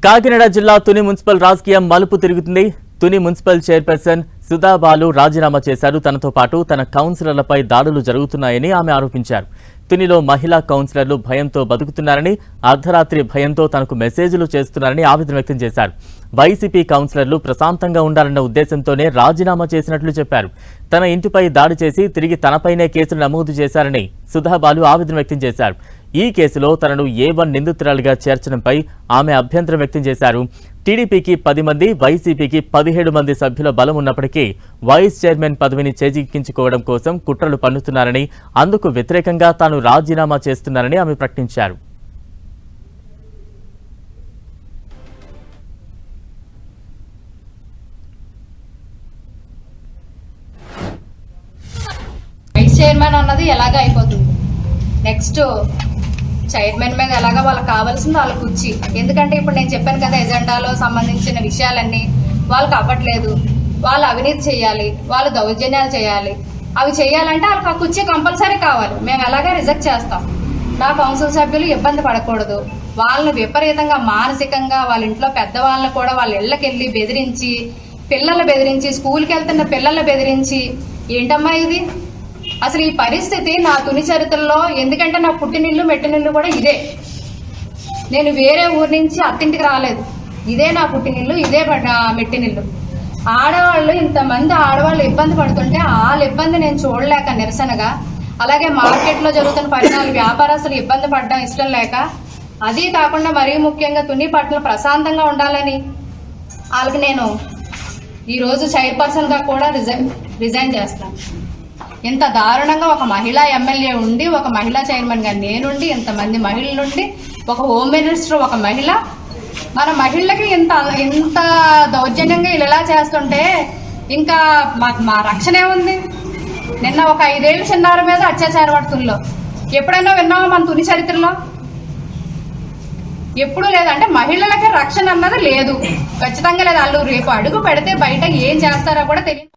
కాకినాడ జిల్లా తుని మున్సిపల్ రాజకీయం మలుపు తిరుగుతుంది. తుని మున్సిపల్ చైర్పర్సన్ సుధా బాలు రాజీనామా చేశారు. తనతో పాటు తన కౌన్సిలర్లపై దాడులు జరుగుతున్నాయని ఆమె ఆరోపించారు. తునిలో మహిళా కౌన్సిలర్లు భయంతో బతుకుతున్నారని, అర్ధరాత్రి భయంతో తనకు మెసేజ్లు చేస్తున్నారని ఆవేదన వ్యక్తం చేశారు. వైసీపీ కౌన్సిలర్లు ప్రశాంతంగా ఉండాలన్న ఉద్దేశంతోనే రాజీనామా చేసినట్లు చెప్పారు. తన ఇంటిపై దాడి చేసి తిరిగి తనపైనే కేసులు నమోదు చేశారని సుధా బాలు ఆవేదన వ్యక్తం చేశారు. ఈ కేసులో తనను A1 నిందితురాలిగా చేర్చడంపై ఆమె అభ్యంతరం వ్యక్తం చేశారు. టీడీపీకి 10 మంది, వైసీపీకి 17 మంది సభ్యుల బలం ఉన్నప్పటికీ వైస్ చైర్మన్ పదవిని చేజిక్కించుకోవడం కోసం కుట్రలు పన్నుతున్నారని, అందుకు వ్యతిరేకంగా తాను రాజీనామా చేస్తున్నారని ఆమె ప్రకటించారు. వైస్ చైర్మన్ అన్నది ఎలాగ అయిపోతుంది. నెక్స్ట్ చైర్మన్ మీద ఎలాగా వాళ్ళకి కావాల్సింది వాళ్ళ కుర్చీ. ఎందుకంటే ఇప్పుడు నేను చెప్పాను కదా, ఎజెండాలో సంబంధించిన విషయాలన్నీ వాళ్ళకి అవ్వట్లేదు. వాళ్ళు అవినీతి చేయాలి, వాళ్ళు దౌర్జన్యాలు చేయాలి. అవి చేయాలంటే వాళ్ళకి ఆ కుర్చీ కంపల్సరీ కావాలి. మేము ఎలాగా రిజెక్ట్ చేస్తాం. నా కౌన్సిల్ సభ్యులు ఇబ్బంది పడకూడదు. వాళ్ళని విపరీతంగా మానసికంగా వాళ్ళ ఇంట్లో పెద్దవాళ్ళని కూడా వాళ్ళ ఇళ్ళకి వెళ్ళి బెదిరించి, పిల్లలు బెదిరించి, స్కూల్కి వెళ్తున్న పిల్లల్ని బెదిరించి, ఏంటమ్మా ఇది? అసలు ఈ పరిస్థితి నా తుని చరిత్రలో, ఎందుకంటే నా పుట్టినిల్లు మెట్టినిల్లు కూడా ఇదే. నేను వేరే ఊరి నుంచి అత్తింటికి రాలేదు. ఇదే నా పుట్టినిల్లు, ఇదే మెట్టినిల్లు. ఆడవాళ్ళు, ఇంతమంది ఆడవాళ్ళు ఇబ్బంది పడుతుంటే వాళ్ళ ఇబ్బంది నేను చూడలేక నిరసనగా, అలాగే మార్కెట్లో జరుగుతున్న పరిణామాలు, వ్యాపారస్తులు ఇబ్బంది పడడం ఇష్టం లేక, అది కాకుండా మరీ ముఖ్యంగా తుని పట్టణం ప్రశాంతంగా ఉండాలని వాళ్ళకి నేను ఈరోజు చైర్పర్సన్గా కూడా రిజైన్ చేస్తాను. ఇంత దారుణంగా ఒక మహిళా ఎమ్మెల్యే ఉండి, ఒక మహిళా చైర్మన్గా నేనుండి, ఇంతమంది మహిళలుండి, ఒక హోమ్ మినిస్టర్, ఒక మహిళ, మన మహిళలకి ఇంత దౌర్జన్యంగా ఇలా చేస్తుంటే ఇంకా మా రక్షణ ఏముంది? నిన్న ఒక 5 ఏళ్ల చిన్నారి మీద అత్యాచార వార్తల్లో ఎప్పుడైనా విన్నామా మన తుని చరిత్రలో? ఎప్పుడు లేదంటే మహిళలకి రక్షణ అన్నది లేదు, ఖచ్చితంగా లేదు. వాళ్ళు రేపు అడుగు పెడితే బయట ఏం చేస్తారో కూడా తెలియదు.